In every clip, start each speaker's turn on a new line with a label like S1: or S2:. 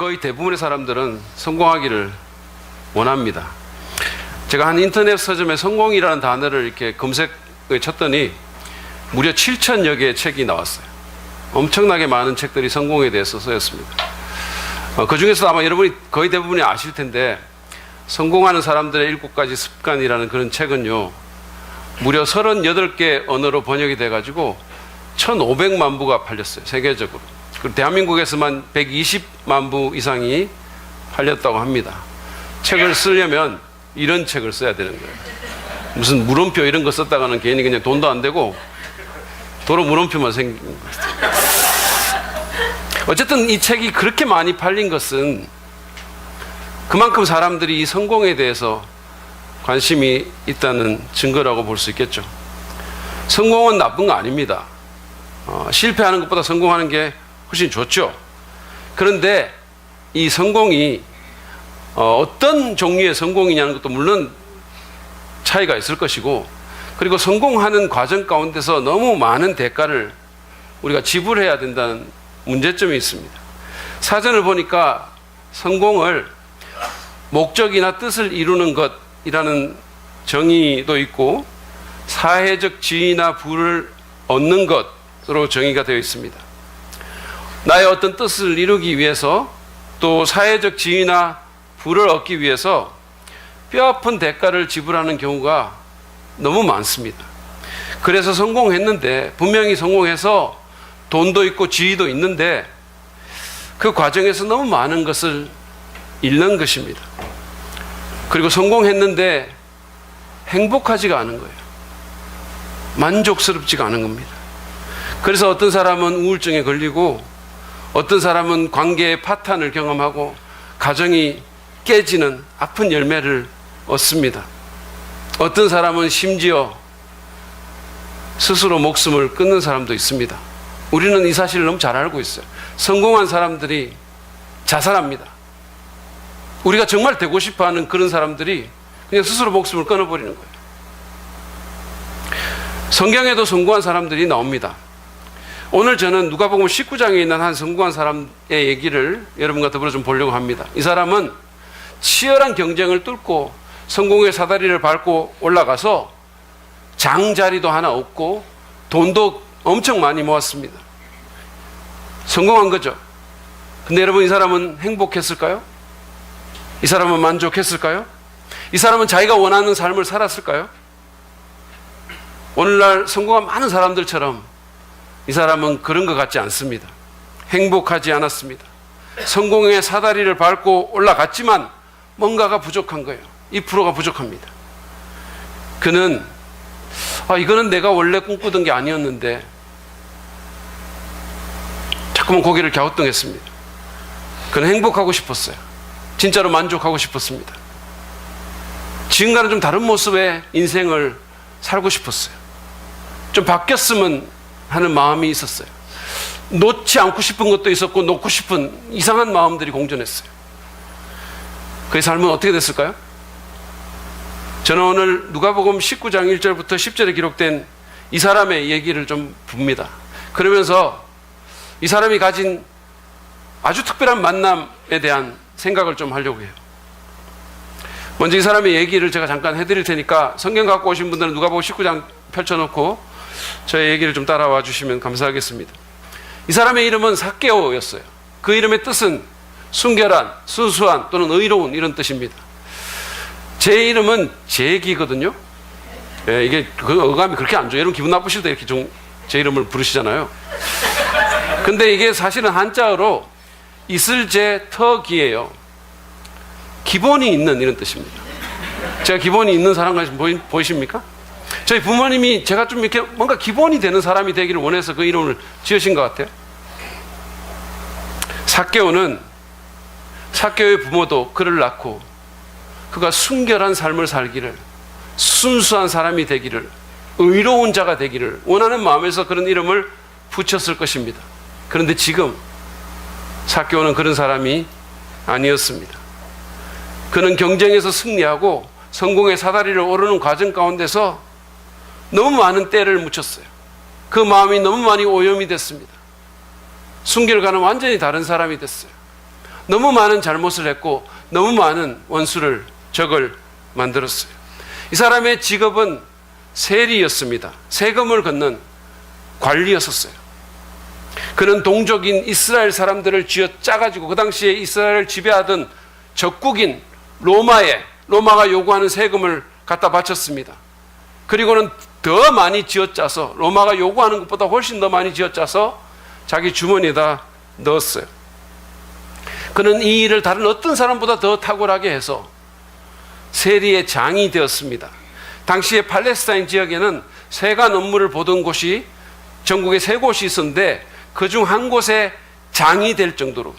S1: 거의 대부분의 사람들은 성공하기를 원합니다. 제가 한 인터넷 서점에 성공이라는 단어를 이렇게 검색에 쳤더니 무려 7,000여 개의 책이 나왔어요. 엄청나게 많은 책들이 성공에 대해서 쓰였습니다. 그 중에서 아마 여러분이 거의 대부분이 아실 텐데, 성공하는 사람들의 7가지 습관이라는 그런 책은요, 무려 38개 언어로 번역이 돼가지고 1,500만 부가 팔렸어요, 세계적으로. 그리고 대한민국에서만 120만 부 이상이 팔렸다고 합니다. 책을 쓰려면 이런 책을 써야 되는 거예요. 무슨 물음표 이런 거 썼다가는 괜히 그냥 돈도 안 되고 도로 물음표만 생긴 거예요. 어쨌든 이 책이 그렇게 많이 팔린 것은 그만큼 사람들이 이 성공에 대해서 관심이 있다는 증거라고 볼 수 있겠죠. 성공은 나쁜 거 아닙니다. 실패하는 것보다 성공하는 게 훨씬 좋죠. 그런데 이 성공이 어떤 종류의 성공이냐는 것도 물론 차이가 있을 것이고, 그리고 성공하는 과정 가운데서 너무 많은 대가를 우리가 지불해야 된다는 문제점이 있습니다. 사전을 보니까 성공을 목적이나 뜻을 이루는 것이라는 정의도 있고, 사회적 지위나 부를 얻는 것으로 정의가 되어 있습니다. 나의 어떤 뜻을 이루기 위해서, 또 사회적 지위나 부를 얻기 위해서 뼈아픈 대가를 지불하는 경우가 너무 많습니다. 그래서 성공했는데, 분명히 성공해서 돈도 있고 지위도 있는데 그 과정에서 너무 많은 것을 잃는 것입니다. 그리고 성공했는데 행복하지가 않은 거예요. 만족스럽지가 않은 겁니다. 그래서 어떤 사람은 우울증에 걸리고, 어떤 사람은 관계의 파탄을 경험하고 가정이 깨지는 아픈 열매를 얻습니다. 어떤 사람은 심지어 스스로 목숨을 끊는 사람도 있습니다. 우리는 이 사실을 너무 잘 알고 있어요. 성공한 사람들이 자살합니다. 우리가 정말 되고 싶어하는 그런 사람들이 그냥 스스로 목숨을 끊어버리는 거예요. 성경에도 성공한 사람들이 나옵니다. 오늘 저는 누가복음 19장에 있는 한 성공한 사람의 얘기를 여러분과 더불어 좀 보려고 합니다. 이 사람은 치열한 경쟁을 뚫고 성공의 사다리를 밟고 올라가서 장자리도 하나 얻고 돈도 엄청 많이 모았습니다. 성공한 거죠. 근데 여러분, 이 사람은 행복했을까요? 이 사람은 만족했을까요? 이 사람은 자기가 원하는 삶을 살았을까요? 오늘날 성공한 많은 사람들처럼 이 사람은 그런 것 같지 않습니다. 행복하지 않았습니다. 성공의 사다리를 밟고 올라갔지만 뭔가가 부족한 거예요. 2%가 부족합니다. 그는 이거는 내가 원래 꿈꾸던 게 아니었는데, 자꾸만 고개를 갸우뚱했습니다. 그는 행복하고 싶었어요. 진짜로 만족하고 싶었습니다. 지금과는 좀 다른 모습의 인생을 살고 싶었어요. 좀 바뀌었으면 하는 마음이 있었어요. 놓지 않고 싶은 것도 있었고 놓고 싶은 이상한 마음들이 공존했어요. 그의 삶은 어떻게 됐을까요? 저는 오늘 누가복음 19장 1절부터 10절에 기록된 이 사람의 얘기를 좀 봅니다. 그러면서 이 사람이 가진 아주 특별한 만남에 대한 생각을 좀 하려고 해요. 먼저 이 사람의 얘기를 제가 잠깐 해드릴 테니까 성경 갖고 오신 분들은 누가복음 19장 펼쳐놓고 저의 얘기를 좀 따라와 주시면 감사하겠습니다. 이 사람의 이름은 삭개오였어요. 그 이름의 뜻은 순결한, 순수한 또는 의로운 이런 뜻입니다. 제 이름은 제기거든요. 예, 이게 그 어감이 그렇게 안 좋아요. 여러분 기분 나쁘실 때 이렇게 좀 제 이름을 부르시잖아요. 근데 이게 사실은 한자어로 이슬제터기예요. 기본이 있는 이런 뜻입니다. 제가 기본이 있는 사람 같이 보이십니까? 저희 부모님이 제가 좀 이렇게 뭔가 기본이 되는 사람이 되기를 원해서 그 이름을 지으신 것 같아요. 삭개오는, 삭개오의 부모도 그를 낳고 그가 순결한 삶을 살기를, 순수한 사람이 되기를, 의로운 자가 되기를 원하는 마음에서 그런 이름을 붙였을 것입니다. 그런데 지금 삭개오는 그런 사람이 아니었습니다. 그는 경쟁에서 승리하고 성공의 사다리를 오르는 과정 가운데서 너무 많은 때를 묻혔어요. 그 마음이 너무 많이 오염이 됐습니다. 순결과는 완전히 다른 사람이 됐어요. 너무 많은 잘못을 했고 너무 많은 원수를 적을 만들었어요. 이 사람의 직업은 세리였습니다. 세금을 걷는 관리였었어요. 그는 동족인 이스라엘 사람들을 쥐어짜가지고 그 당시에 이스라엘을 지배하던 적국인 로마가 요구하는 세금을 갖다 바쳤습니다. 그리고는 더 많이 쥐어짜서 로마가 요구하는 것보다 훨씬 더 많이 쥐어짜서 자기 주머니에다 넣었어요. 그는 이 일을 다른 어떤 사람보다 더 탁월하게 해서 세리의 장이 되었습니다. 당시에 팔레스타인 지역에는 세관 업무를 보던 곳이 전국에 3곳이 있었는데 그중 한 곳에 장이 될 정도로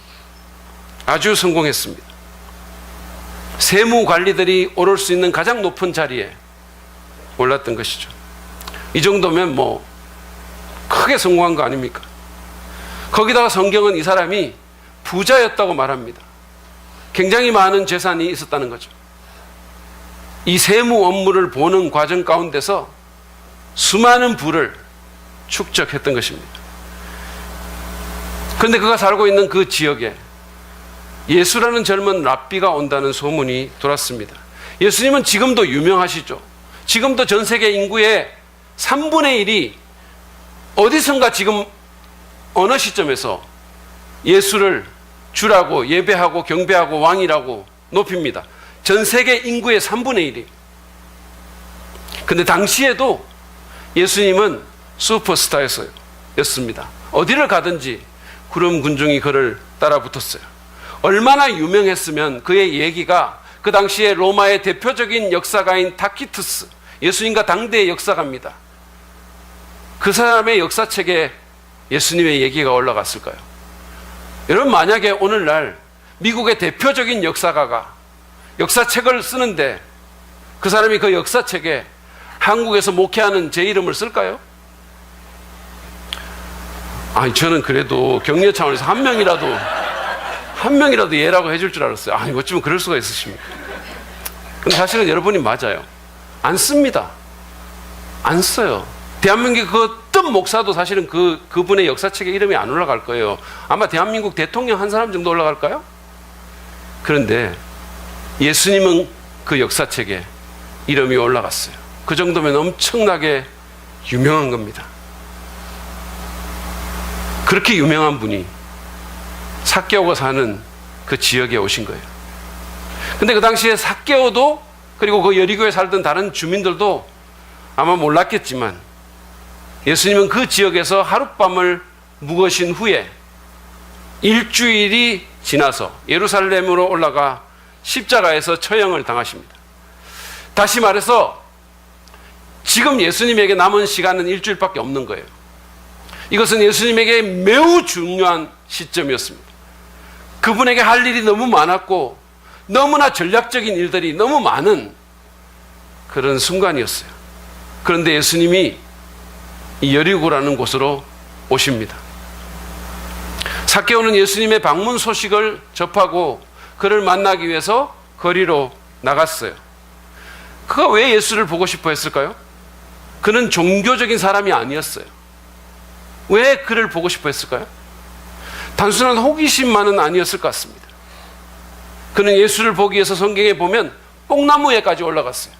S1: 아주 성공했습니다. 세무 관리들이 오를 수 있는 가장 높은 자리에 올랐던 것이죠. 이 정도면 뭐 크게 성공한 거 아닙니까? 거기다가 성경은 이 사람이 부자였다고 말합니다. 굉장히 많은 재산이 있었다는 거죠. 이 세무 업무를 보는 과정 가운데서 수많은 부를 축적했던 것입니다. 그런데 그가 살고 있는 그 지역에 예수라는 젊은 랍비가 온다는 소문이 돌았습니다. 예수님은 지금도 유명하시죠. 지금도 전 세계 인구의 3분의 1이 어디선가 지금 어느 시점에서 예수를 주라고 예배하고 경배하고 왕이라고 높입니다. 전 세계 인구의 3분의 1이. 근데 당시에도 예수님은 슈퍼스타였습니다. 어디를 가든지 구름 군중이 그를 따라 붙었어요. 얼마나 유명했으면 그의 얘기가 그 당시에 로마의 대표적인 역사가인 타키투스, 예수님과 당대의 역사가입니다. 그 사람의 역사책에 예수님의 얘기가 올라갔을까요? 여러분, 만약에 오늘날 미국의 대표적인 역사가가 역사책을 쓰는데 그 사람이 그 역사책에 한국에서 목회하는 제 이름을 쓸까요? 아니, 저는 그래도 격려 차원에서 한 명이라도 예라고 해줄 줄 알았어요. 아니, 어쩌면 그럴 수가 있으십니까? 근데 사실은 여러분이 맞아요. 안 씁니다. 안 써요. 대한민국 그 어떤 목사도 사실은 그분의 역사책에 이름이 안 올라갈 거예요. 아마 대한민국 대통령 한 사람 정도 올라갈까요? 그런데 예수님은 그 역사책에 이름이 올라갔어요. 그 정도면 엄청나게 유명한 겁니다. 그렇게 유명한 분이 삭개오가 사는 그 지역에 오신 거예요. 근데 그 당시에 삭개오도 그리고 그 여리고에 살던 다른 주민들도 아마 몰랐겠지만 예수님은 그 지역에서 하룻밤을 묵으신 후에 일주일이 지나서 예루살렘으로 올라가 십자가에서 처형을 당하십니다. 다시 말해서 지금 예수님에게 남은 시간은 일주일밖에 없는 거예요. 이것은 예수님에게 매우 중요한 시점이었습니다. 그분에게 할 일이 너무 많았고 너무나 전략적인 일들이 너무 많은 그런 순간이었어요. 그런데 예수님이 이 여리고라는 곳으로 오십니다. 삭개오는 예수님의 방문 소식을 접하고 그를 만나기 위해서 거리로 나갔어요. 그가 왜 예수를 보고 싶어 했을까요? 그는 종교적인 사람이 아니었어요. 왜 그를 보고 싶어 했을까요? 단순한 호기심만은 아니었을 것 같습니다. 그는 예수를 보기 위해서 성경에 보면 뽕나무에까지 올라갔어요.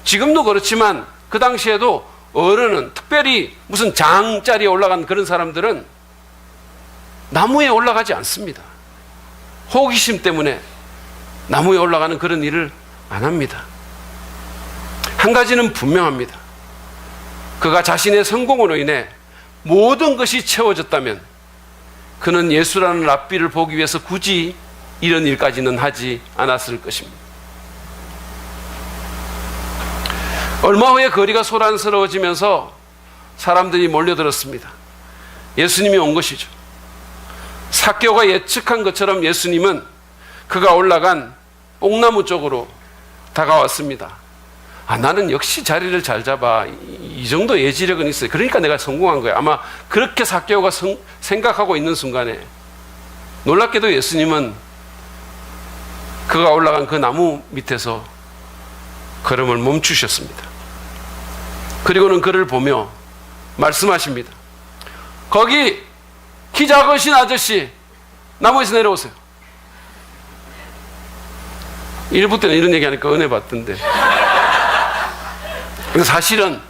S1: 지금도 그렇지만 그 당시에도 어른은, 특별히 무슨 장자리에 올라간 그런 사람들은 나무에 올라가지 않습니다. 호기심 때문에 나무에 올라가는 그런 일을 안 합니다. 한 가지는 분명합니다. 그가 자신의 성공으로 인해 모든 것이 채워졌다면 그는 예수라는 랍비를 보기 위해서 굳이 이런 일까지는 하지 않았을 것입니다. 얼마 후에 거리가 소란스러워지면서 사람들이 몰려들었습니다. 예수님이 온 것이죠. 삭개오가 예측한 것처럼 예수님은 그가 올라간 뽕나무 쪽으로 다가왔습니다. 나는 역시 자리를 잘 잡아. 이 정도 예지력은 있어요. 그러니까 내가 성공한 거야. 아마 그렇게 삭개오가 생각하고 있는 순간에 놀랍게도 예수님은 그가 올라간 그 나무 밑에서 걸음을 멈추셨습니다. 그리고는 그를 보며 말씀하십니다. 거기 키 작으신 아저씨, 나무에서 내려오세요. 일부 때는 이런 얘기하니까 은혜 받던데. 근데 사실은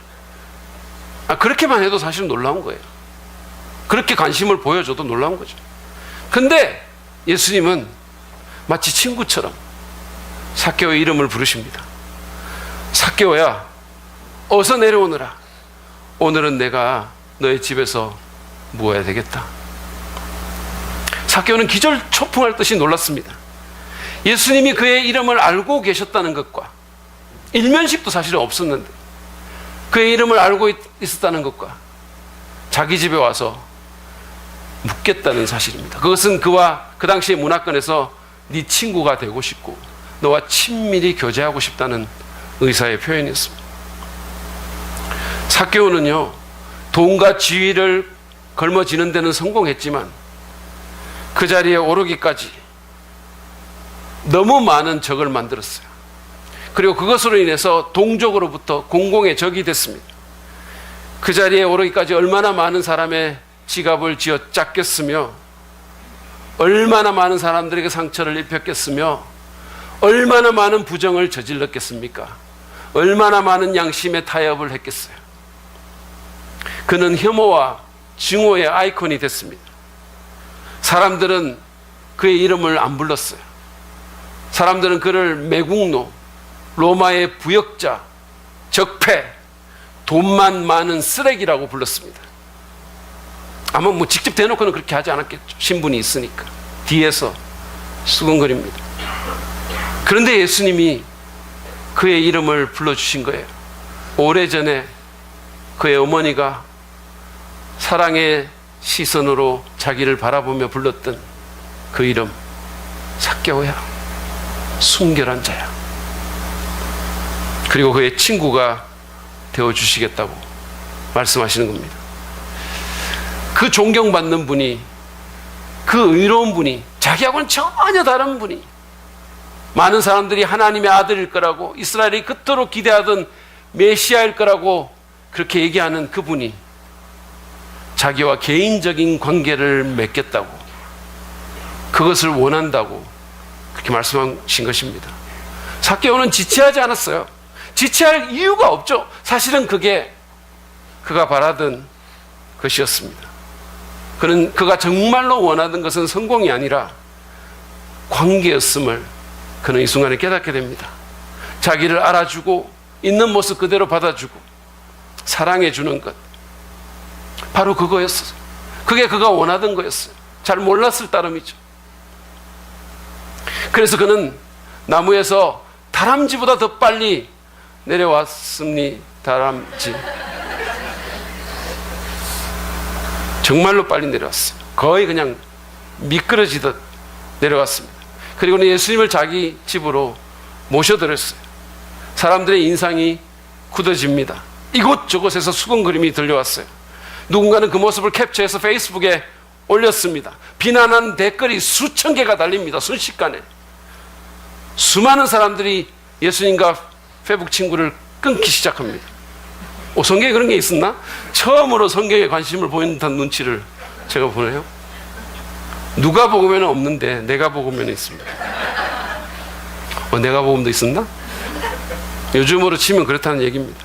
S1: 그렇게만 해도 사실은 놀라운 거예요. 그렇게 관심을 보여줘도 놀라운 거죠. 근데 예수님은 마치 친구처럼 삭개오의 이름을 부르십니다. 삭개오야, 어서 내려오너라. 오늘은 내가 너의 집에서 묵어야 되겠다. 삭개오는 기절초풍할 듯이 놀랐습니다. 예수님이 그의 이름을 알고 계셨다는 것과 일면식도 사실은 없었는데 그의 이름을 알고 있었다는 것과 자기 집에 와서 묵겠다는 사실입니다. 그것은 그와 그 당시의 문화권에서 네 친구가 되고 싶고 너와 친밀히 교제하고 싶다는 의사의 표현이었습니다. 삭개오는요, 돈과 지위를 걸머쥐는 데는 성공했지만 그 자리에 오르기까지 너무 많은 적을 만들었어요. 그리고 그것으로 인해서 동족으로부터 공공의 적이 됐습니다. 그 자리에 오르기까지 얼마나 많은 사람의 지갑을 쥐어 짰겠으며 얼마나 많은 사람들에게 상처를 입혔겠으며 얼마나 많은 부정을 저질렀겠습니까? 얼마나 많은 양심의 타협을 했겠어요. 그는 혐오와 증오의 아이콘이 됐습니다. 사람들은 그의 이름을 안 불렀어요. 사람들은 그를 매국노, 로마의 부역자, 적폐, 돈만 많은 쓰레기라고 불렀습니다. 아마 직접 대놓고는 그렇게 하지 않았겠죠. 신분이 있으니까. 뒤에서 수근거립니다. 그런데 예수님이 그의 이름을 불러주신 거예요. 오래전에 그의 어머니가 사랑의 시선으로 자기를 바라보며 불렀던 그 이름, 삭개오야, 순결한 자야. 그리고 그의 친구가 되어주시겠다고 말씀하시는 겁니다. 그 존경받는 분이, 그 의로운 분이, 자기하고는 전혀 다른 분이, 많은 사람들이 하나님의 아들일 거라고, 이스라엘이 그토록 기대하던 메시아일 거라고 그렇게 얘기하는 그분이 자기와 개인적인 관계를 맺겠다고, 그것을 원한다고 그렇게 말씀하신 것입니다. 삭개오는 지체하지 않았어요. 지체할 이유가 없죠. 사실은 그게 그가 바라던 것이었습니다. 그가 정말로 원하던 것은 성공이 아니라 관계였음을 그는 이 순간에 깨닫게 됩니다. 자기를 알아주고 있는 모습 그대로 받아주고 사랑해주는 것, 바로 그거였어요. 그게 그가 원하던 거였어요. 잘 몰랐을 따름이죠. 그래서 그는 나무에서 다람쥐보다 더 빨리 내려왔습니다. 다람쥐. 정말로 빨리 내려왔어요. 거의 그냥 미끄러지듯 내려왔습니다. 그리고는 예수님을 자기 집으로 모셔드렸어요. 사람들의 인상이 굳어집니다. 이곳저곳에서 수근거림이 들려왔어요. 누군가는 그 모습을 캡처해서 페이스북에 올렸습니다. 비난하는 댓글이 수천 개가 달립니다. 순식간에. 수많은 사람들이 예수님과 페북 친구를 끊기 시작합니다. 성경에 그런 게 있었나? 처음으로 성경에 관심을 보이는 듯한 눈치를 제가 보네요. 누가 복음에는 없는데 내가 복음에는 있습니다. 내가 복음도 있었나? 요즘으로 치면 그렇다는 얘기입니다.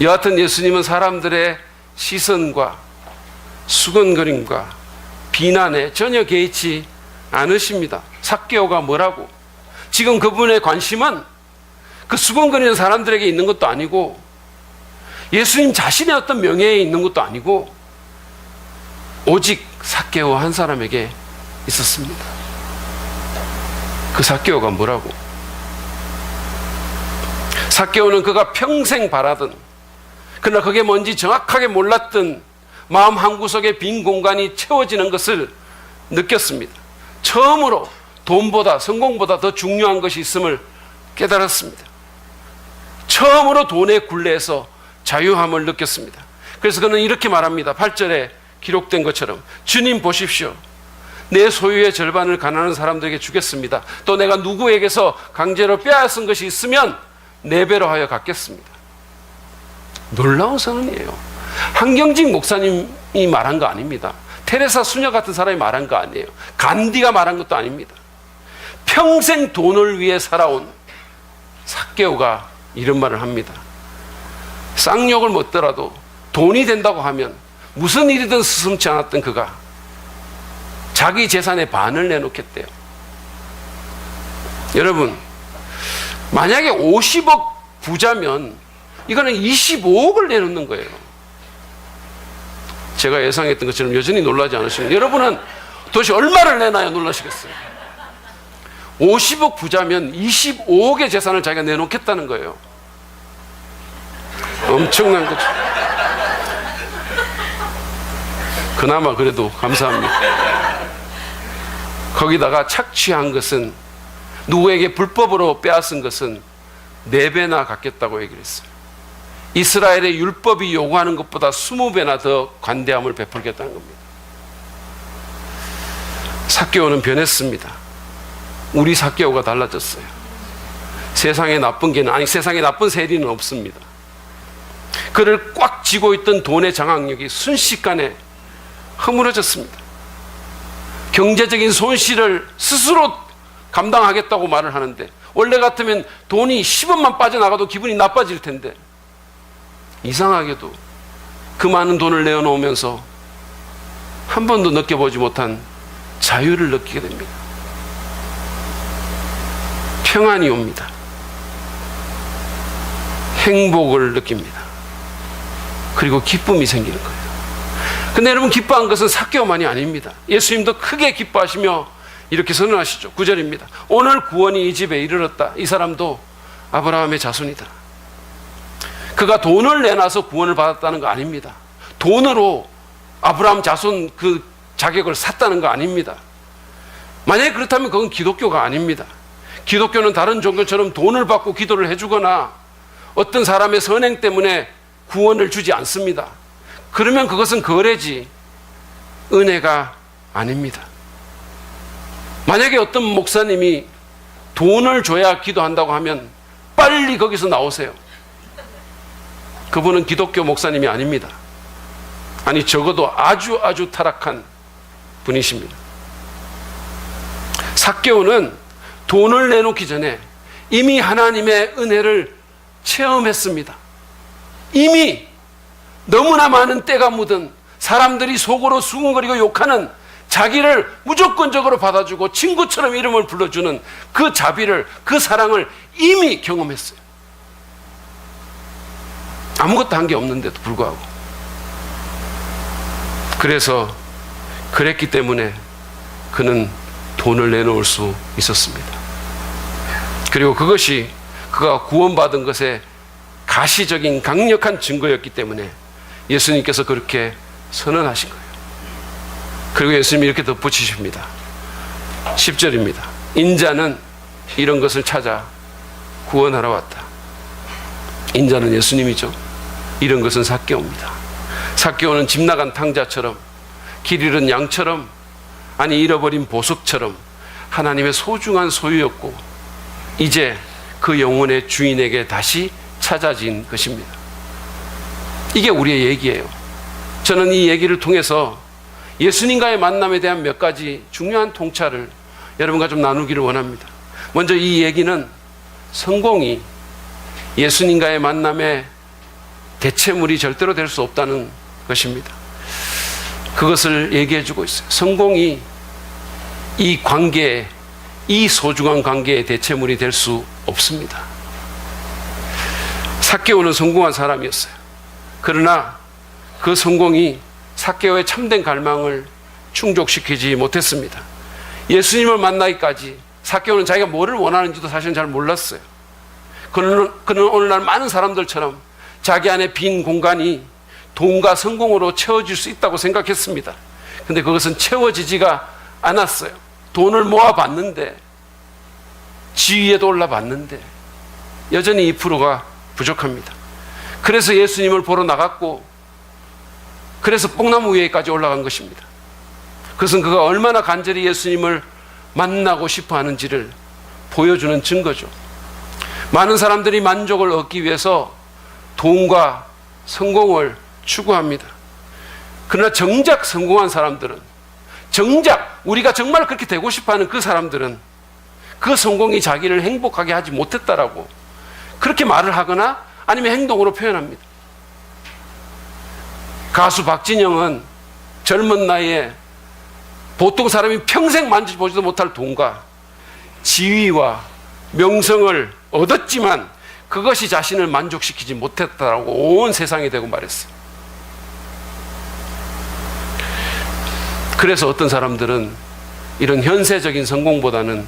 S1: 여하튼 예수님은 사람들의 시선과 수근거림과 비난에 전혀 개의치 않으십니다. 삭개오가 뭐라고? 지금 그분의 관심은 그 수근거리는 사람들에게 있는 것도 아니고 예수님 자신의 어떤 명예에 있는 것도 아니고 오직 삭개오 한 사람에게 있었습니다. 그 삭개오가 뭐라고? 삭개오는 그가 평생 바라던, 그러나 그게 뭔지 정확하게 몰랐던 마음 한구석의 빈 공간이 채워지는 것을 느꼈습니다. 처음으로 돈보다, 성공보다 더 중요한 것이 있음을 깨달았습니다. 처음으로 돈의 굴레에서 자유함을 느꼈습니다. 그래서 그는 이렇게 말합니다. 8절에 기록된 것처럼, 주님 보십시오. 내 소유의 절반을 가난한 사람들에게 주겠습니다. 또 내가 누구에게서 강제로 빼앗은 것이 있으면 4배로 하여 갚겠습니다. 놀라운 선언이에요. 한경직 목사님이 말한 거 아닙니다. 테레사 수녀 같은 사람이 말한 거 아니에요. 간디가 말한 것도 아닙니다. 평생 돈을 위해 살아온 삭개오가 이런 말을 합니다. 쌍욕을 먹더라도 돈이 된다고 하면 무슨 일이든 스스럼치 않았던 그가 자기 재산의 반을 내놓겠대요. 여러분, 만약에 50억 부자면 이거는 25억을 내놓는 거예요. 제가 예상했던 것처럼 여전히 놀라지 않으시면 여러분은 도대체 얼마를 내놔야 놀라시겠어요? 50억 부자면 25억의 재산을 자기가 내놓겠다는 거예요. 엄청난 거죠. 그나마 그래도 감사합니다. 거기다가 착취한 것은, 누구에게 불법으로 빼앗은 것은 4배나 갚겠다고 얘기를 했어요. 이스라엘의 율법이 요구하는 것보다 20배나 더 관대함을 베풀겠다는 겁니다. 삭개오는 변했습니다. 우리 삭개오가 달라졌어요. 세상에 나쁜 개는, 아니 세상에 나쁜 세리는 없습니다. 그를 꽉 쥐고 있던 돈의 장악력이 순식간에 허물어졌습니다. 경제적인 손실을 스스로 감당하겠다고 말을 하는데, 원래 같으면 돈이 10원만 빠져나가도 기분이 나빠질 텐데, 이상하게도 그 많은 돈을 내어놓으면서 한 번도 느껴보지 못한 자유를 느끼게 됩니다. 평안이 옵니다. 행복을 느낍니다. 그리고 기쁨이 생기는 거예요. 근데 여러분, 기뻐한 것은 삭개오만이 아닙니다. 예수님도 크게 기뻐하시며 이렇게 선언하시죠. 9절입니다. 오늘 구원이 이 집에 이르렀다. 이 사람도 아브라함의 자손이다. 그가 돈을 내놔서 구원을 받았다는 거 아닙니다. 돈으로 아브라함 자손 그 자격을 샀다는 거 아닙니다. 만약에 그렇다면 그건 기독교가 아닙니다. 기독교는 다른 종교처럼 돈을 받고 기도를 해주거나 어떤 사람의 선행 때문에 구원을 주지 않습니다. 그러면 그것은 거래지 은혜가 아닙니다. 만약에 어떤 목사님이 돈을 줘야 기도한다고 하면 빨리 거기서 나오세요. 그분은 기독교 목사님이 아닙니다. 아니, 적어도 아주 타락한 분이십니다. 삭개오는 돈을 내놓기 전에 이미 하나님의 은혜를 체험했습니다. 이미 너무나 많은 때가 묻은, 사람들이 속으로 수군거리고 욕하는 자기를 무조건적으로 받아주고 친구처럼 이름을 불러주는 그 자비를, 그 사랑을 이미 경험했어요. 아무것도 한 게 없는데도 불구하고. 그래서 그랬기 때문에 그는 돈을 내놓을 수 있었습니다. 그리고 그것이 그가 구원받은 것의 가시적인 강력한 증거였기 때문에 예수님께서 그렇게 선언하신 거예요. 그리고 예수님이 이렇게 덧붙이십니다. 10절입니다. 인자는 이런 것을 찾아 구원하러 왔다. 인자는 예수님이죠. 이런 것은 삭개오입니다. 삭개오는 집 나간 탕자처럼, 길 잃은 양처럼, 아니 잃어버린 보석처럼 하나님의 소중한 소유였고, 이제 그 영혼의 주인에게 다시 찾아진 것입니다. 이게 우리의 얘기예요. 저는 이 얘기를 통해서 예수님과의 만남에 대한 몇 가지 중요한 통찰을 여러분과 좀 나누기를 원합니다. 먼저 이 얘기는 성공이 예수님과의 만남의 대체물이 절대로 될 수 없다는 것입니다. 그것을 얘기해 주고 있어요. 성공이 이 관계에, 이 소중한 관계의 대체물이 될 수 없습니다. 삭개오는 성공한 사람이었어요. 그러나 그 성공이 삭개오의 참된 갈망을 충족시키지 못했습니다. 예수님을 만나기까지 삭개오는 자기가 뭐를 원하는지도 사실은 잘 몰랐어요. 그는 오늘날 많은 사람들처럼 자기 안에 빈 공간이 돈과 성공으로 채워질 수 있다고 생각했습니다. 근데 그것은 채워지지가 않았어요. 돈을 모아봤는데, 지위에도 올라봤는데 여전히 2%가 부족합니다. 그래서 예수님을 보러 나갔고, 그래서 뽕나무 위에까지 올라간 것입니다. 그것은 그가 얼마나 간절히 예수님을 만나고 싶어 하는지를 보여주는 증거죠. 많은 사람들이 만족을 얻기 위해서 돈과 성공을 추구합니다. 그러나 정작 성공한 사람들은, 정작 우리가 정말 그렇게 되고 싶어 하는 그 사람들은 그 성공이 자기를 행복하게 하지 못했다라고 그렇게 말을 하거나 아니면 행동으로 표현합니다. 가수 박진영은 젊은 나이에 보통 사람이 평생 만져보지도 못할 돈과 지위와 명성을 얻었지만 그것이 자신을 만족시키지 못했다라고 온 세상에 대고 말했어요. 그래서 어떤 사람들은 이런 현세적인 성공보다는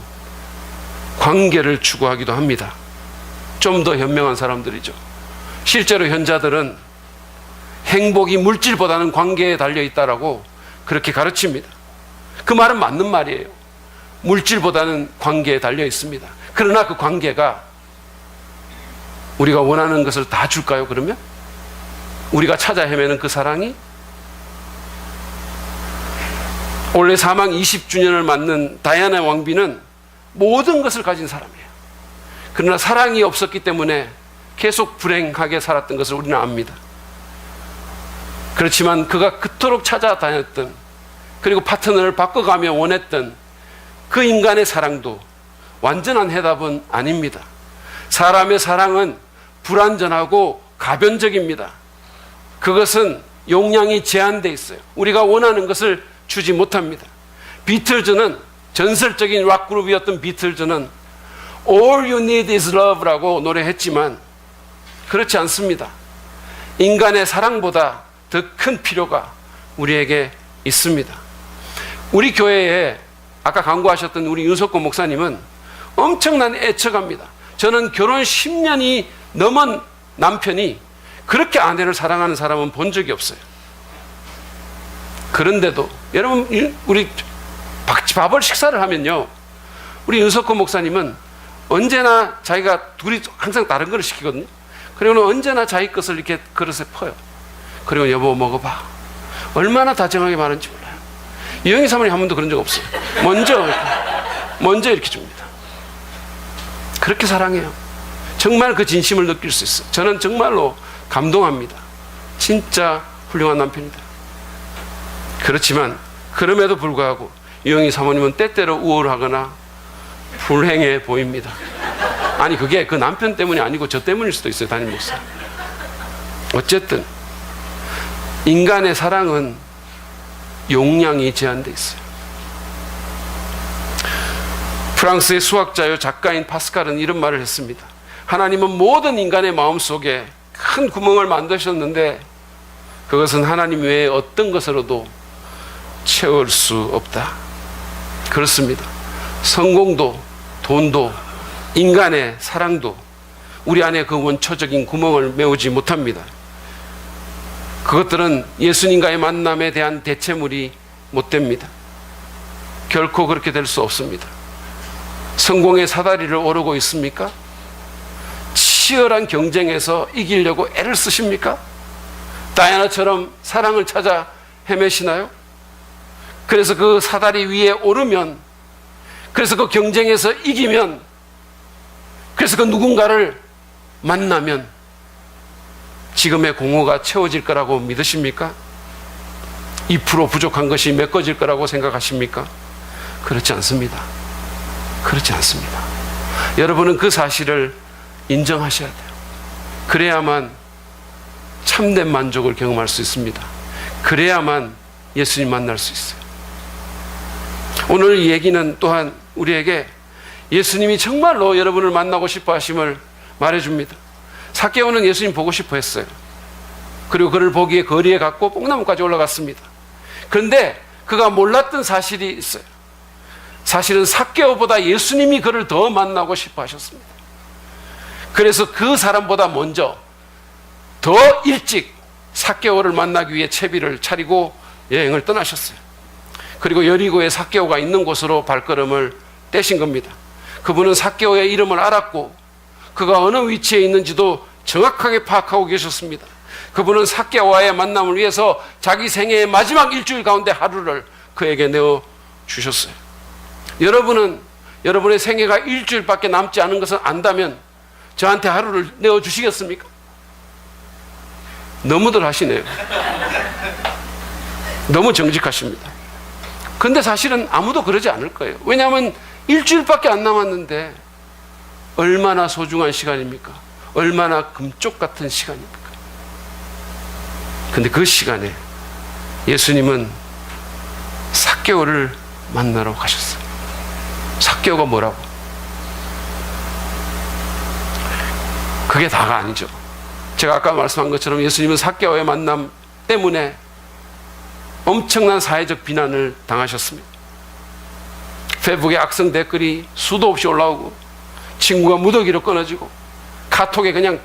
S1: 관계를 추구하기도 합니다. 좀 더 현명한 사람들이죠. 실제로 현자들은 행복이 물질보다는 관계에 달려있다라고 그렇게 가르칩니다. 그 말은 맞는 말이에요. 물질보다는 관계에 달려있습니다. 그러나 그 관계가 우리가 원하는 것을 다 줄까요? 그러면? 우리가 찾아 헤매는 그 사랑이? 올해 사망 20주년을 맞는 다이아나 왕비는 모든 것을 가진 사람이에요. 그러나 사랑이 없었기 때문에 계속 불행하게 살았던 것을 우리는 압니다. 그렇지만 그가 그토록 찾아다녔던, 그리고 파트너를 바꿔가며 원했던 그 인간의 사랑도 완전한 해답은 아닙니다. 사람의 사랑은 불완전하고 가변적입니다. 그것은 용량이 제한되어 있어요. 우리가 원하는 것을 주지 못합니다. 비틀즈는, 전설적인 락 그룹이었던 비틀즈는 All you need is love라고 노래했지만 그렇지 않습니다. 인간의 사랑보다 더 큰 필요가 우리에게 있습니다. 우리 교회에 아까 강구하셨던 우리 윤석권 목사님은 엄청난 애처갑니다. 저는 결혼 10년이 넘은 남편이 그렇게 아내를 사랑하는 사람은 본 적이 없어요. 그런데도 여러분, 우리 밥을 식사를 하면요, 우리 윤석권 목사님은 언제나 자기가 둘이 항상 다른 걸 시키거든요. 그리고는 언제나 자기 것을 이렇게 그릇에 퍼요. 그리고 여보 먹어봐. 얼마나 다정하게 말하는지 몰라요. 이영희 사모님 한 번도 그런 적 없어요. 먼저 이렇게 줍니다. 그렇게 사랑해요. 정말 그 진심을 느낄 수 있어요. 저는 정말로 감동합니다. 진짜 훌륭한 남편이다. 그렇지만 그럼에도 불구하고 이영희 사모님은 때때로 우월하거나 불행해 보입니다. 아니, 그게 그 남편 때문이 아니고 저 때문일 수도 있어요, 담임 목사. 어쨌든 인간의 사랑은 용량이 제한되어 있어요. 프랑스의 수학자요 작가인 파스칼은 이런 말을 했습니다. 하나님은 모든 인간의 마음속에 큰 구멍을 만드셨는데 그것은 하나님 외에 어떤 것으로도 채울 수 없다. 그렇습니다. 성공도, 돈도, 인간의 사랑도 우리 안에 그 원초적인 구멍을 메우지 못합니다. 그것들은 예수님과의 만남에 대한 대체물이 못 됩니다. 결코 그렇게 될 수 없습니다. 성공의 사다리를 오르고 있습니까? 치열한 경쟁에서 이기려고 애를 쓰십니까? 다이아나처럼 사랑을 찾아 헤매시나요? 그래서 그 사다리 위에 오르면, 그래서 그 경쟁에서 이기면, 그래서 그 누군가를 만나면 지금의 공허가 채워질 거라고 믿으십니까? 2% 부족한 것이 메꿔질 거라고 생각하십니까? 그렇지 않습니다. 그렇지 않습니다. 여러분은 그 사실을 인정하셔야 돼요. 그래야만 참된 만족을 경험할 수 있습니다. 그래야만 예수님 만날 수 있어요. 오늘 이 얘기는 또한 우리에게 예수님이 정말로 여러분을 만나고 싶어 하심을 말해줍니다. 삭개오는 예수님 보고 싶어 했어요. 그리고 그를 보기에 거리에 갔고 뽕나무까지 올라갔습니다. 그런데 그가 몰랐던 사실이 있어요. 사실은 삭개오보다 예수님이 그를 더 만나고 싶어 하셨습니다. 그래서 그 사람보다 먼저 더 일찍 삭개오를 만나기 위해 채비를 차리고 여행을 떠나셨어요. 그리고 여리고에 삭개오가 있는 곳으로 발걸음을 떼신 겁니다. 그분은 삭개오의 이름을 알았고 그가 어느 위치에 있는지도 정확하게 파악하고 계셨습니다. 그분은 삭개오와의 만남을 위해서 자기 생애의 마지막 일주일 가운데 하루를 그에게 내어주셨어요. 여러분은 여러분의 생애가 일주일밖에 남지 않은 것을 안다면 저한테 하루를 내어주시겠습니까? 너무들 하시네요. 너무 정직하십니다. 그런데 사실은 아무도 그러지 않을 거예요. 왜냐하면 일주일밖에 안 남았는데 얼마나 소중한 시간입니까? 얼마나 금쪽 같은 시간입니까? 근데 그 시간에 예수님은 삭개오를 만나러 가셨어요. 삭개오가 뭐라고? 그게 다가 아니죠. 제가 아까 말씀한 것처럼 예수님은 삭개오의 만남 때문에 엄청난 사회적 비난을 당하셨습니다. 페이스북에 악성 댓글이 수도 없이 올라오고 친구가 무더기로 끊어지고 카톡에 그냥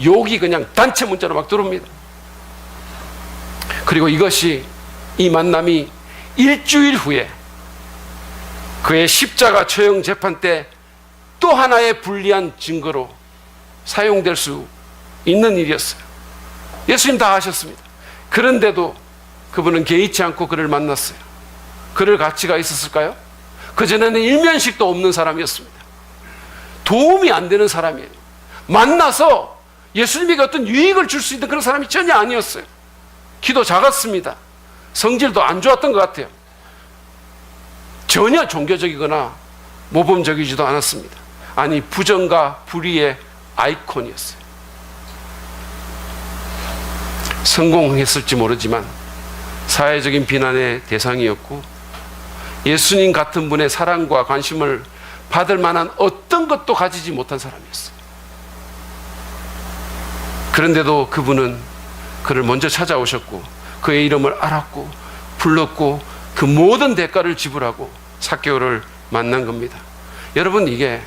S1: 욕이 그냥 단체 문자로 막 들어옵니다. 그리고 이 만남이 일주일 후에 그의 십자가 처형 재판 때 또 하나의 불리한 증거로 사용될 수 있는 일이었어요. 예수님 다 하셨습니다. 그런데도 그분은 개의치 않고 그를 만났어요. 그럴 가치가 있었을까요? 그전에는 일면식도 없는 사람이었습니다. 도움이 안 되는 사람이에요. 만나서 예수님에게 어떤 유익을 줄 수 있는 그런 사람이 전혀 아니었어요. 키도 작았습니다. 성질도 안 좋았던 것 같아요. 전혀 종교적이거나 모범적이지도 않았습니다. 아니, 부정과 불의의 아이콘이었어요. 성공했을지 모르지만 사회적인 비난의 대상이었고 예수님 같은 분의 사랑과 관심을 받을 만한 어떤 것도 가지지 못한 사람이었어요. 그런데도 그분은 그를 먼저 찾아오셨고 그의 이름을 알았고 불렀고 그 모든 대가를 지불하고 삭개오를 만난 겁니다. 여러분, 이게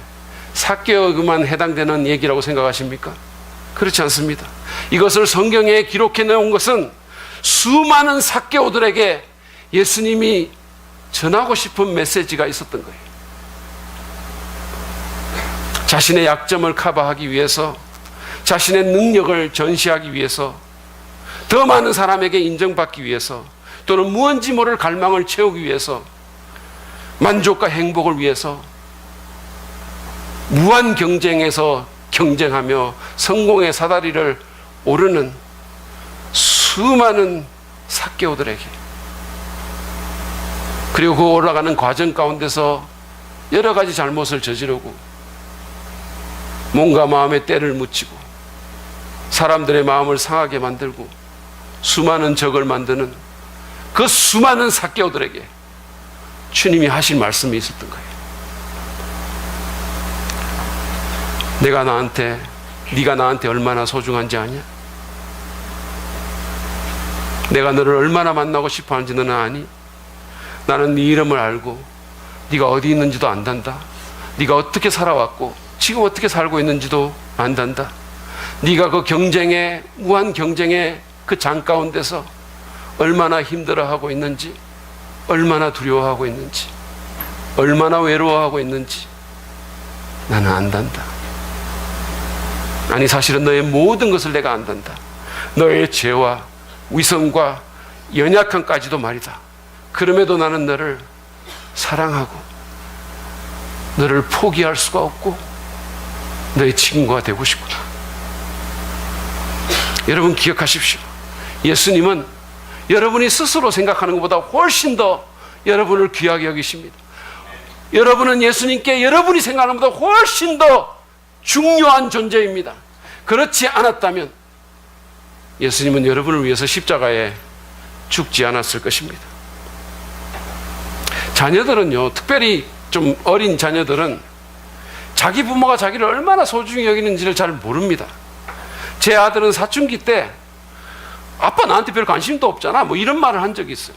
S1: 삭개오에게만 해당되는 얘기라고 생각하십니까? 그렇지 않습니다. 이것을 성경에 기록해 놓은 것은 수많은 삭개오들에게 예수님이 전하고 싶은 메시지가 있었던 거예요. 자신의 약점을 커버하기 위해서, 자신의 능력을 전시하기 위해서, 더 많은 사람에게 인정받기 위해서, 또는 무언지 모를 갈망을 채우기 위해서, 만족과 행복을 위해서 무한 경쟁에서 경쟁하며 성공의 사다리를 오르는 수많은 삭개오들에게, 그리고 그 올라가는 과정 가운데서 여러 가지 잘못을 저지르고 몸과 마음에 때를 묻히고 사람들의 마음을 상하게 만들고 수많은 적을 만드는 그 수많은 삭개오들에게 주님이 하신 말씀이 있었던 거예요. 네가 나한테 얼마나 소중한지 아냐? 내가 너를 얼마나 만나고 싶어 하는지 너는 아니? 나는 네 이름을 알고 네가 어디 있는지도 안단다. 네가 어떻게 살아왔고 지금 어떻게 살고 있는지도 안단다. 네가 그 경쟁에, 무한 경쟁의 그 장 가운데서 얼마나 힘들어하고 있는지, 얼마나 두려워하고 있는지, 얼마나 외로워하고 있는지 나는 안단다. 아니, 사실은 너의 모든 것을 내가 안단다. 너의 죄와 위선과 연약함까지도 말이다. 그럼에도 나는 너를 사랑하고 너를 포기할 수가 없고 너의 친구가 되고 싶구나. 여러분, 기억하십시오. 예수님은 여러분이 스스로 생각하는 것보다 훨씬 더 여러분을 귀하게 여기십니다. 여러분은 예수님께 여러분이 생각하는 것보다 훨씬 더 중요한 존재입니다. 그렇지 않았다면 예수님은 여러분을 위해서 십자가에 죽지 않았을 것입니다. 자녀들은요, 특별히 좀 어린 자녀들은 자기 부모가 자기를 얼마나 소중히 여기는지를 잘 모릅니다. 제 아들은 사춘기 때 아빠 나한테 별 관심도 없잖아, 뭐 이런 말을 한 적이 있어요.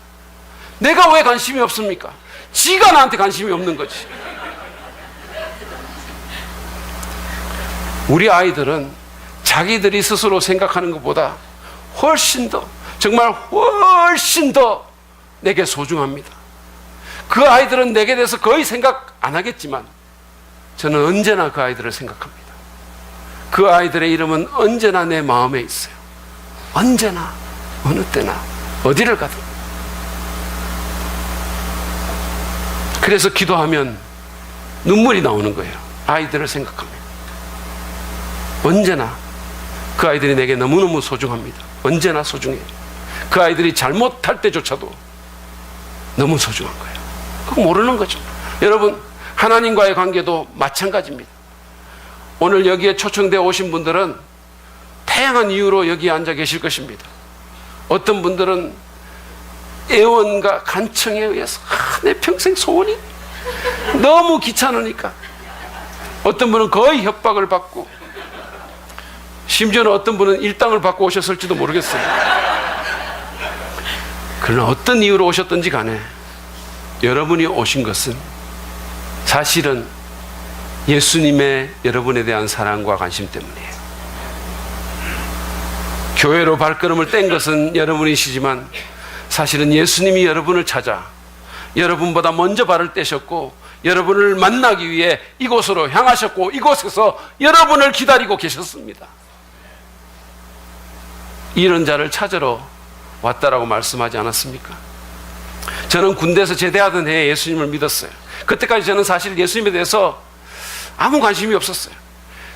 S1: 내가 왜 관심이 없습니까? 지가 나한테 관심이 없는 거지. 우리 아이들은 자기들이 스스로 생각하는 것보다 훨씬 더, 정말 훨씬 더 내게 소중합니다. 그 아이들은 내게 대해서 거의 생각 안 하겠지만 저는 언제나 그 아이들을 생각합니다. 그 아이들의 이름은 언제나 내 마음에 있어요. 언제나, 어느 때나, 어디를 가든. 그래서 기도하면 눈물이 나오는 거예요. 아이들을 생각하면. 언제나 그 아이들이 내게 너무너무 소중합니다. 언제나 소중해요. 그 아이들이 잘못할 때조차도 너무 소중한 거예요. 그거 모르는 거죠. 여러분, 하나님과의 관계도 마찬가지입니다. 오늘 여기에 초청되어 오신 분들은 다양한 이유로 여기에 앉아 계실 것입니다. 어떤 분들은 애원과 간청에 의해서 내 평생 소원이 너무 귀찮으니까, 어떤 분은 거의 협박을 받고, 심지어는 어떤 분은 일당을 받고 오셨을지도 모르겠어요. 그러나 어떤 이유로 오셨든지 간에 여러분이 오신 것은 사실은 예수님의 여러분에 대한 사랑과 관심 때문이에요. 교회로 발걸음을 뗀 것은 여러분이시지만 사실은 예수님이 여러분을 찾아 여러분보다 먼저 발을 떼셨고 여러분을 만나기 위해 이곳으로 향하셨고 이곳에서 여러분을 기다리고 계셨습니다. 이런 자를 찾으러 왔다라고 말씀하지 않았습니까? 저는 군대에서 제대하던 해에 예수님을 믿었어요. 그때까지 저는 사실 예수님에 대해서 아무 관심이 없었어요.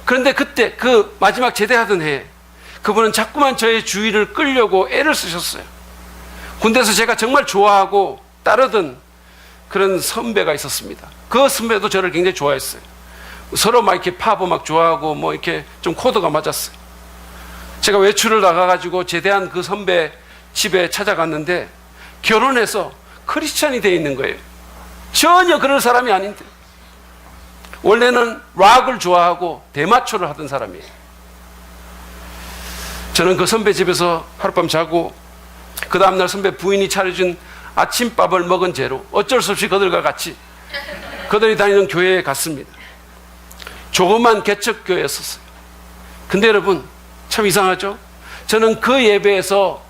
S1: 그런데 그때 그 마지막 제대하던 해에 그분은 자꾸만 저의 주의를 끌려고 애를 쓰셨어요. 군대에서 제가 정말 좋아하고 따르던 그런 선배가 있었습니다. 그 선배도 저를 굉장히 좋아했어요. 서로 막 이렇게 팝 음악 좋아하고 뭐 이렇게 좀 코드가 맞았어요. 제가 외출을 나가가지고 제대한 그 선배 집에 찾아갔는데 결혼해서 크리스찬이 되어 있는 거예요. 전혀 그럴 사람이 아닌데, 원래는 락을 좋아하고 대마초를 하던 사람이에요. 저는 그 선배 집에서 하룻밤 자고 그 다음날 선배 부인이 차려준 아침밥을 먹은 죄로 어쩔 수 없이 그들과 같이 그들이 다니는 교회에 갔습니다. 조그만 개척교회였었어요. 근데 여러분 참 이상하죠? 저는 그 예배에서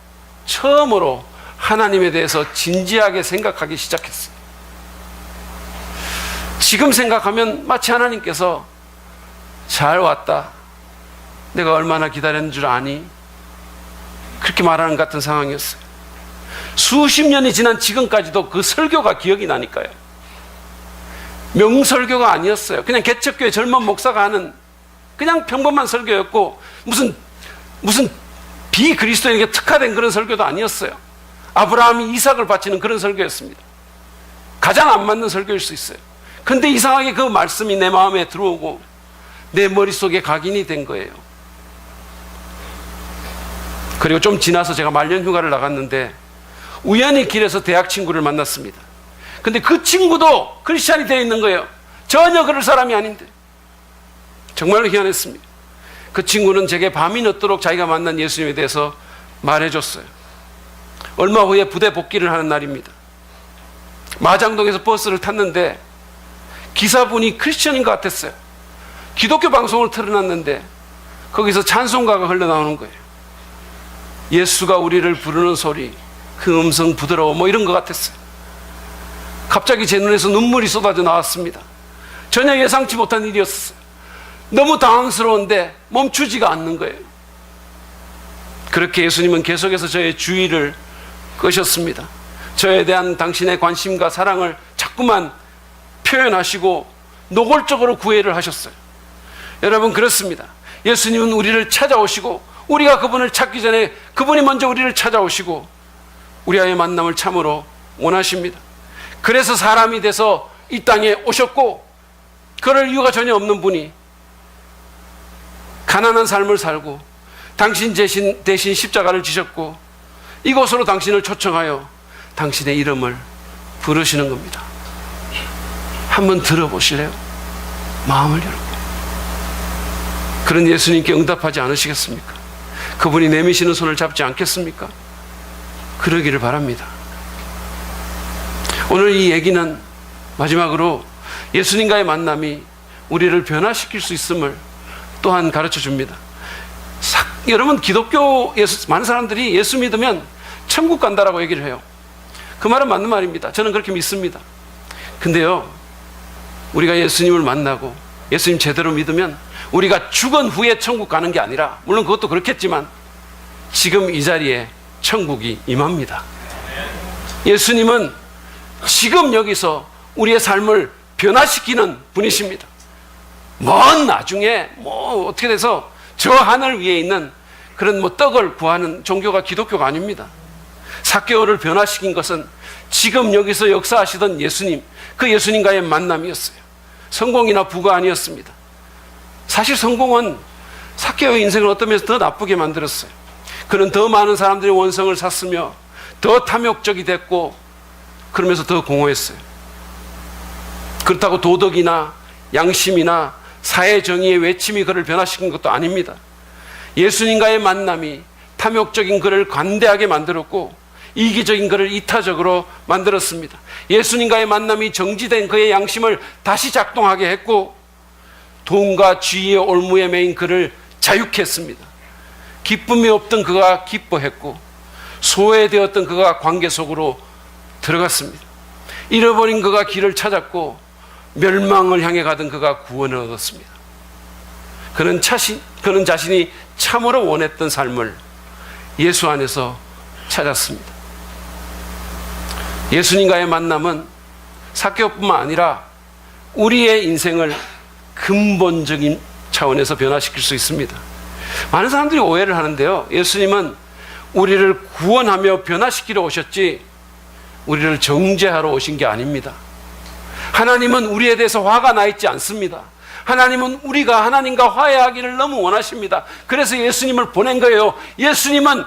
S1: 처음으로 하나님에 대해서 진지하게 생각하기 시작했어요. 지금 생각하면 마치 하나님께서 잘 왔다, 내가 얼마나 기다렸는 줄 아니? 그렇게 말하는 같은 상황이었어요. 수십 년이 지난 지금까지도 그 설교가 기억이 나니까요. 명설교가 아니었어요. 그냥 개척교회 젊은 목사가 하는 그냥 평범한 설교였고, 무슨 비그리스도인에게 특화된 그런 설교도 아니었어요. 아브라함이 이삭을 바치는 그런 설교였습니다. 가장 안 맞는 설교일 수 있어요. 근데 이상하게 그 말씀이 내 마음에 들어오고 내 머릿속에 각인이 된 거예요. 그리고 좀 지나서 제가 말년 휴가를 나갔는데 우연히 길에서 대학 친구를 만났습니다. 근데 그 친구도 크리스찬이 되어 있는 거예요. 전혀 그럴 사람이 아닌데. 정말로 희한했습니다. 그 친구는 제게 밤이 늦도록 자기가 만난 예수님에 대해서 말해줬어요. 얼마 후에 부대 복귀를 하는 날입니다. 마장동에서 버스를 탔는데 기사분이 크리스천인 것 같았어요. 기독교 방송을 틀어놨는데 거기서 찬송가가 흘러나오는 거예요. 예수가 우리를 부르는 소리, 그 음성 부드러워, 뭐 이런 것 같았어요. 갑자기 제 눈에서 눈물이 쏟아져 나왔습니다. 전혀 예상치 못한 일이었어요. 너무 당황스러운데 멈추지가 않는 거예요. 그렇게 예수님은 계속해서 저의 주의를 끄셨습니다. 저에 대한 당신의 관심과 사랑을 자꾸만 표현하시고 노골적으로 구애를 하셨어요. 여러분, 그렇습니다. 예수님은 우리를 찾아오시고 우리가 그분을 찾기 전에 그분이 먼저 우리를 찾아오시고 우리와의 만남을 참으로 원하십니다. 그래서 사람이 돼서 이 땅에 오셨고, 그럴 이유가 전혀 없는 분이 가난한 삶을 살고 당신 대신 십자가를 지셨고 이곳으로 당신을 초청하여 당신의 이름을 부르시는 겁니다. 한번 들어보실래요? 마음을 열고. 그런 예수님께 응답하지 않으시겠습니까? 그분이 내미시는 손을 잡지 않겠습니까? 그러기를 바랍니다. 오늘 이 얘기는 마지막으로 예수님과의 만남이 우리를 변화시킬 수 있음을 또한 가르쳐 줍니다. 여러분, 기독교 많은 사람들이 예수 믿으면 천국 간다라고 얘기를 해요. 그 말은 맞는 말입니다. 저는 그렇게 믿습니다. 근데요, 우리가 예수님을 만나고 예수님 제대로 믿으면 우리가 죽은 후에 천국 가는 게 아니라, 물론 그것도 그렇겠지만 지금 이 자리에 천국이 임합니다. 예수님은 지금 여기서 우리의 삶을 변화시키는 분이십니다. 먼 나중에 어떻게 돼서 저 하늘 위에 있는 그런 떡을 구하는 종교가 기독교가 아닙니다. 삭개오를 변화시킨 것은 지금 여기서 역사하시던 예수님, 그 예수님과의 만남이었어요. 성공이나 부가 아니었습니다. 사실 성공은 삭개오의 인생을 어떤 면에서 더 나쁘게 만들었어요. 그는 더 많은 사람들의 원성을 샀으며 더 탐욕적이 됐고 그러면서 더 공허했어요. 그렇다고 도덕이나 양심이나 사회 정의의 외침이 그를 변화시킨 것도 아닙니다. 예수님과의 만남이 탐욕적인 그를 관대하게 만들었고 이기적인 그를 이타적으로 만들었습니다. 예수님과의 만남이 정지된 그의 양심을 다시 작동하게 했고 돈과 지위의 올무에 매인 그를 자유케 했습니다. 기쁨이 없던 그가 기뻐했고 소외되었던 그가 관계 속으로 들어갔습니다. 잃어버린 그가 길을 찾았고 멸망을 향해 가던 그가 구원을 얻었습니다. 그는 자신이 참으로 원했던 삶을 예수 안에서 찾았습니다. 예수님과의 만남은 삭개오뿐만 아니라 우리의 인생을 근본적인 차원에서 변화시킬 수 있습니다. 많은 사람들이 오해를 하는데요. 예수님은 우리를 구원하며 변화시키러 오셨지 우리를 정죄하러 오신 게 아닙니다. 하나님은 우리에 대해서 화가 나 있지 않습니다. 하나님은 우리가 하나님과 화해하기를 너무 원하십니다. 그래서 예수님을 보낸 거예요. 예수님은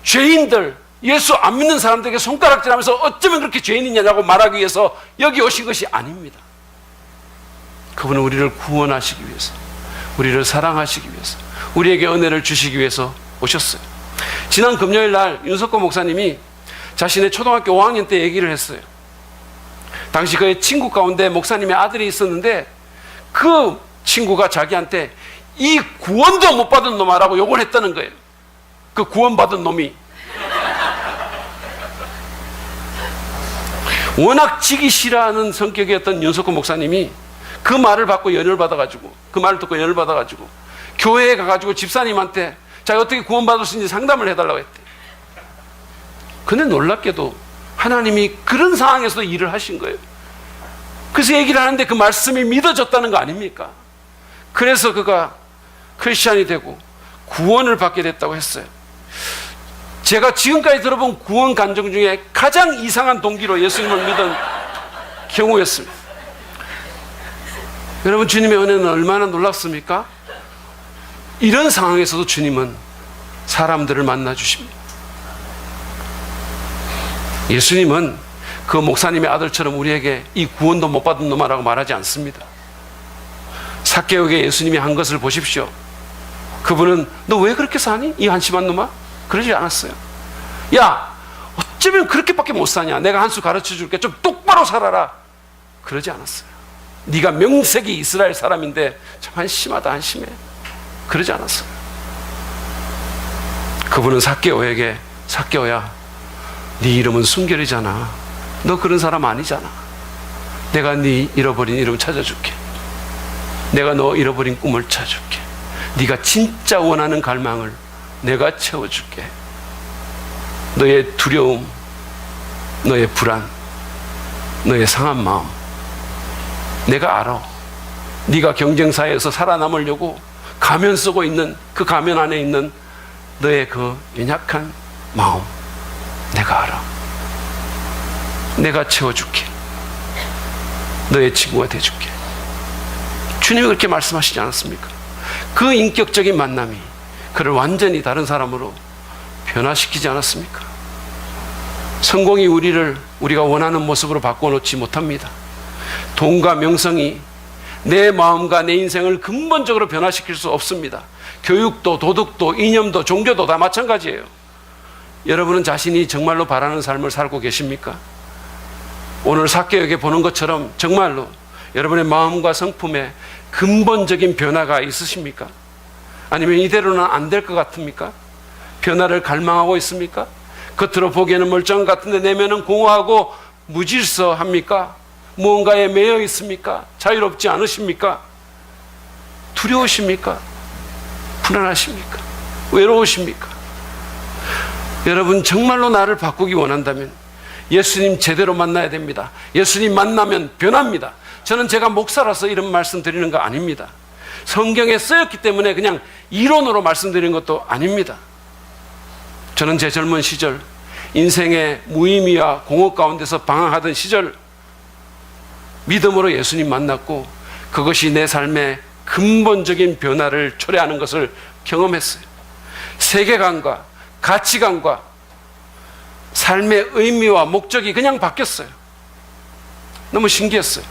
S1: 죄인들, 예수 안 믿는 사람들에게 손가락질하면서 어쩌면 그렇게 죄인이냐고 말하기 위해서 여기 오신 것이 아닙니다. 그분은 우리를 구원하시기 위해서, 우리를 사랑하시기 위해서, 우리에게 은혜를 주시기 위해서 오셨어요. 지난 금요일 날 윤석호 목사님이 자신의 초등학교 5학년 때 얘기를 했어요. 당시 그의 친구 가운데 목사님의 아들이 있었는데 그 친구가 자기한테 이 구원도 못 받은 놈아라고 욕을 했다는 거예요. 그 구원받은 놈이. 워낙 지기 싫어하는 성격이었던 윤석호 목사님이 그 말을 받고 연혈 받아가지고, 그 말을 듣고 연혈 받아가지고 교회에 가가지고 집사님한테 자기 어떻게 구원받을 수 있는지 상담을 해달라고 했대. 근데 놀랍게도 하나님이 그런 상황에서도 일을 하신 거예요. 그래서 얘기를 하는데 그 말씀이 믿어졌다는 거 아닙니까? 그래서 그가 크리스찬이 되고 구원을 받게 됐다고 했어요. 제가 지금까지 들어본 구원 간증 중에 가장 이상한 동기로 예수님을 믿은 경우였습니다. 여러분, 주님의 은혜는 얼마나 놀랍습니까? 이런 상황에서도 주님은 사람들을 만나 주십니다. 예수님은 그 목사님의 아들처럼 우리에게 이 구원도 못 받은 놈아라고 말하지 않습니다. 삭개오에게 예수님이 한 것을 보십시오. 그분은 너 왜 그렇게 사니? 이 한심한 놈아? 그러지 않았어요. 야, 어쩌면 그렇게밖에 못 사냐? 내가 한 수 가르쳐 줄게. 좀 똑바로 살아라. 그러지 않았어요. 네가 명색이 이스라엘 사람인데 참 한심하다, 한심해. 그러지 않았어요. 그분은 삭개오에게 삭개오야, 네 이름은 순결이잖아. 너 그런 사람 아니잖아. 내가 네 잃어버린 이름 찾아줄게. 내가 너 잃어버린 꿈을 찾아줄게. 네가 진짜 원하는 갈망을 내가 채워줄게. 너의 두려움, 너의 불안, 너의 상한 마음 내가 알아. 네가 경쟁사회에서 살아남으려고 가면 쓰고 있는 그 가면 안에 있는 너의 그 연약한 마음 내가 알아. 내가 채워줄게. 너의 친구가 돼줄게. 주님이 그렇게 말씀하시지 않았습니까? 그 인격적인 만남이 그를 완전히 다른 사람으로 변화시키지 않았습니까? 성공이 우리가 원하는 모습으로 바꿔놓지 못합니다. 돈과 명성이 내 마음과 내 인생을 근본적으로 변화시킬 수 없습니다. 교육도 도덕도 이념도 종교도 다 마찬가지예요. 여러분은 자신이 정말로 바라는 삶을 살고 계십니까? 오늘 삭개오에게 보는 것처럼 정말로 여러분의 마음과 성품에 근본적인 변화가 있으십니까? 아니면 이대로는 안 될 것 같습니까? 변화를 갈망하고 있습니까? 겉으로 보기에는 멀쩡한 것 같은데 내면은 공허하고 무질서합니까? 무언가에 매여 있습니까? 자유롭지 않으십니까? 두려우십니까? 불안하십니까? 외로우십니까? 여러분, 정말로 나를 바꾸기 원한다면 예수님 제대로 만나야 됩니다. 예수님 만나면 변합니다. 저는 제가 목사라서 이런 말씀 드리는 거 아닙니다. 성경에 쓰였기 때문에 그냥 이론으로 말씀드리는 것도 아닙니다. 저는 제 젊은 시절 인생의 무의미와 공허 가운데서 방황하던 시절 믿음으로 예수님 만났고 그것이 내 삶의 근본적인 변화를 초래하는 것을 경험했어요. 세계관과 가치관과 삶의 의미와 목적이 그냥 바뀌었어요. 너무 신기했어요.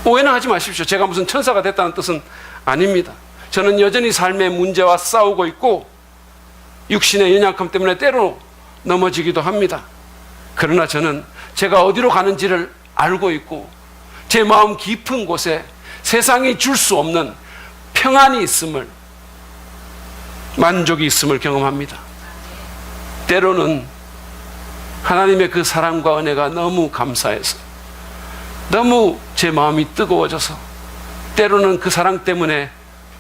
S1: 오해는 하지 마십시오. 제가 무슨 천사가 됐다는 뜻은 아닙니다. 저는 여전히 삶의 문제와 싸우고 있고 육신의 연약함 때문에 때로 넘어지기도 합니다. 그러나 저는 제가 어디로 가는지를 알고 있고 제 마음 깊은 곳에 세상이 줄 수 없는 평안이 있음을, 만족이 있음을 경험합니다. 때로는 하나님의 그 사랑과 은혜가 너무 감사해서, 너무 제 마음이 뜨거워져서 때로는 그 사랑 때문에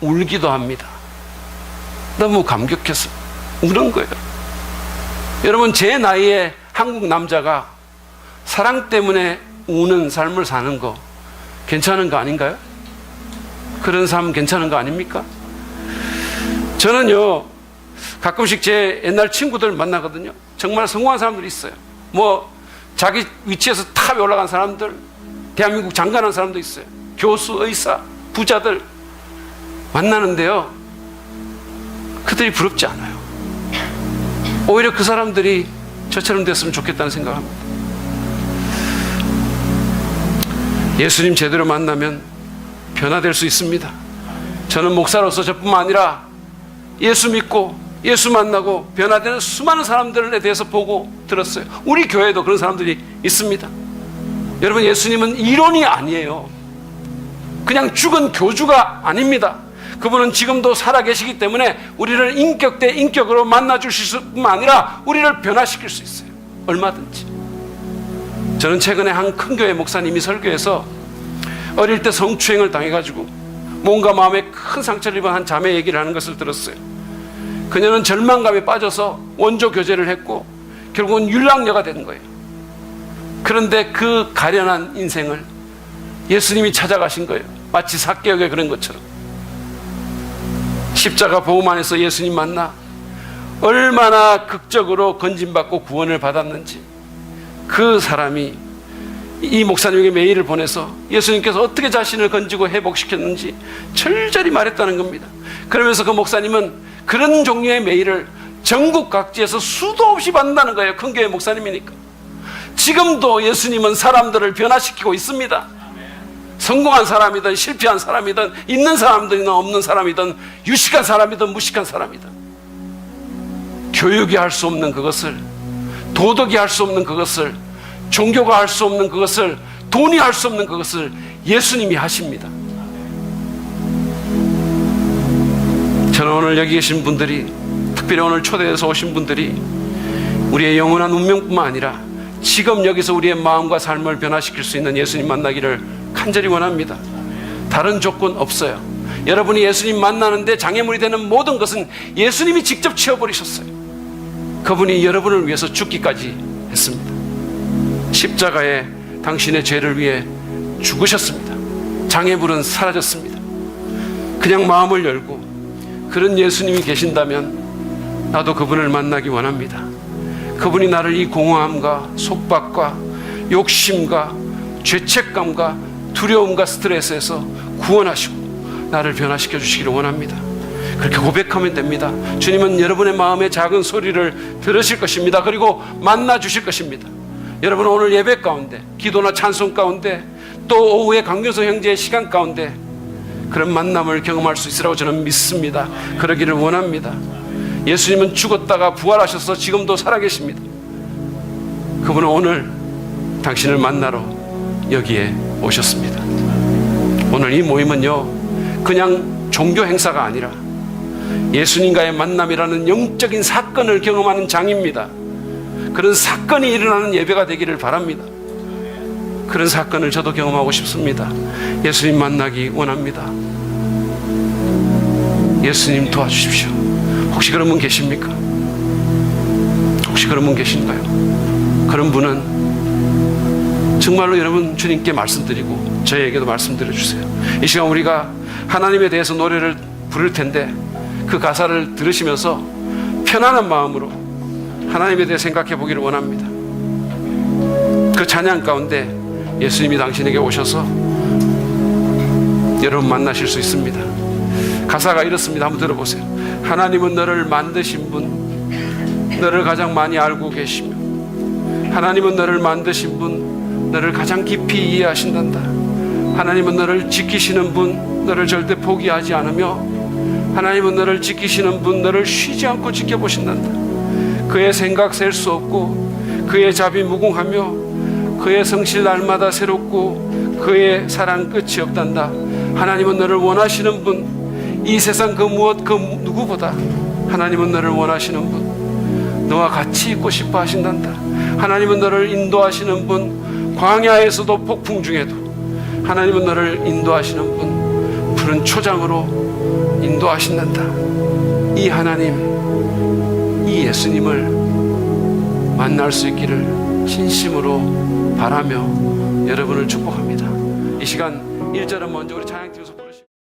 S1: 울기도 합니다. 너무 감격해서 우는 거예요. 여러분, 제 나이에 한국 남자가 사랑 때문에 우는 삶을 사는 거 괜찮은 거 아닌가요? 그런 삶 괜찮은 거 아닙니까? 저는요, 가끔씩 제 옛날 친구들 만나거든요. 정말 성공한 사람들이 있어요. 뭐 자기 위치에서 탑에 올라간 사람들, 대한민국 장관한 사람도 있어요. 교수, 의사, 부자들 만나는데요, 그들이 부럽지 않아요. 오히려 그 사람들이 저처럼 됐으면 좋겠다는 생각합니다. 예수님 제대로 만나면 변화될 수 있습니다. 저는 목사로서 저뿐만 아니라 예수 믿고 예수 만나고 변화되는 수많은 사람들에 대해서 보고 들었어요. 우리 교회에도 그런 사람들이 있습니다. 여러분, 예수님은 이론이 아니에요. 그냥 죽은 교주가 아닙니다. 그분은 지금도 살아계시기 때문에 우리를 인격 대 인격으로 만나 주실 뿐만 아니라 우리를 변화시킬 수 있어요. 얼마든지. 저는 최근에 한 큰 교회 목사님이 설교에서 어릴 때 성추행을 당해가지고 몸과 마음에 큰 상처를 입은 한 자매 얘기를 하는 것을 들었어요. 그녀는 절망감에 빠져서 원조 교제를 했고 결국은 율랑녀가 된 거예요. 그런데 그 가련한 인생을 예수님이 찾아가신 거예요. 마치 삭개역에 그런 것처럼. 십자가 보험 안에서 예수님 만나 얼마나 극적으로 건진받고 구원을 받았는지, 그 사람이 이 목사님에게 메일을 보내서 예수님께서 어떻게 자신을 건지고 회복시켰는지 철저히 말했다는 겁니다. 그러면서 그 목사님은 그런 종류의 메일을 전국 각지에서 수도 없이 받는다는 거예요. 큰 교회 목사님이니까. 지금도 예수님은 사람들을 변화시키고 있습니다. 성공한 사람이든 실패한 사람이든 있는 사람들이든 없는 사람이든 유식한 사람이든 무식한 사람이든 교육이 할 수 없는 그것을, 도덕이 할 수 없는 그것을, 종교가 할 수 없는 그것을, 돈이 할 수 없는 그것을 예수님이 하십니다. 저는 오늘 여기 계신 분들이, 특별히 오늘 초대해서 오신 분들이 우리의 영원한 운명뿐만 아니라 지금 여기서 우리의 마음과 삶을 변화시킬 수 있는 예수님 만나기를 간절히 원합니다. 다른 조건 없어요. 여러분이 예수님 만나는데 장애물이 되는 모든 것은 예수님이 직접 치워버리셨어요. 그분이 여러분을 위해서 죽기까지 했습니다. 십자가에 당신의 죄를 위해 죽으셨습니다. 장애물은 사라졌습니다. 그냥 마음을 열고 그런 예수님이 계신다면 나도 그분을 만나기 원합니다. 그분이 나를 이 공허함과 속박과 욕심과 죄책감과 두려움과 스트레스에서 구원하시고 나를 변화시켜 주시기를 원합니다. 그렇게 고백하면 됩니다. 주님은 여러분의 마음의 작은 소리를 들으실 것입니다. 그리고 만나 주실 것입니다. 여러분, 오늘 예배 가운데, 기도나 찬송 가운데, 또 오후에 강교서 형제의 시간 가운데 그런 만남을 경험할 수 있으라고 저는 믿습니다. 그러기를 원합니다. 예수님은 죽었다가 부활하셔서 지금도 살아계십니다. 그분은 오늘 당신을 만나러 여기에 오셨습니다. 오늘 이 모임은요, 그냥 종교 행사가 아니라 예수님과의 만남이라는 영적인 사건을 경험하는 장입니다. 그런 사건이 일어나는 예배가 되기를 바랍니다. 그런 사건을 저도 경험하고 싶습니다. 예수님 만나기 원합니다. 예수님 도와주십시오. 혹시 그런 분 계십니까? 혹시 그런 분 계신가요? 그런 분은 정말로 여러분 주님께 말씀드리고 저희에게도 말씀드려 주세요. 이 시간 우리가 하나님에 대해서 노래를 부를 텐데 그 가사를 들으시면서 편안한 마음으로 하나님에 대해 생각해 보기를 원합니다. 그 찬양 가운데 예수님이 당신에게 오셔서 여러분 만나실 수 있습니다. 가사가 이렇습니다. 한번 들어보세요. 하나님은 너를 만드신 분, 너를 가장 많이 알고 계시며, 하나님은 너를 만드신 분, 너를 가장 깊이 이해하신단다. 하나님은 너를 지키시는 분, 너를 절대 포기하지 않으며, 하나님은 너를 지키시는 분, 너를 쉬지 않고 지켜보신단다. 그의 생각 셀 수 없고, 그의 자비 무궁하며, 그의 성실 날마다 새롭고, 그의 사랑 끝이 없단다. 하나님은 너를 원하시는 분, 이 세상 그 무엇 그 누구보다 하나님은 너를 원하시는 분, 너와 같이 있고 싶어 하신단다. 하나님은 너를 인도하시는 분, 광야에서도 폭풍 중에도 하나님은 너를 인도하시는 분, 푸른 초장으로 인도하신단다. 이 하나님, 이 예수님을 만날 수 있기를 진심으로 바라며 여러분을 축복합니다. 이 시간 1절은 먼저 우리 찬양팀에서 부르시고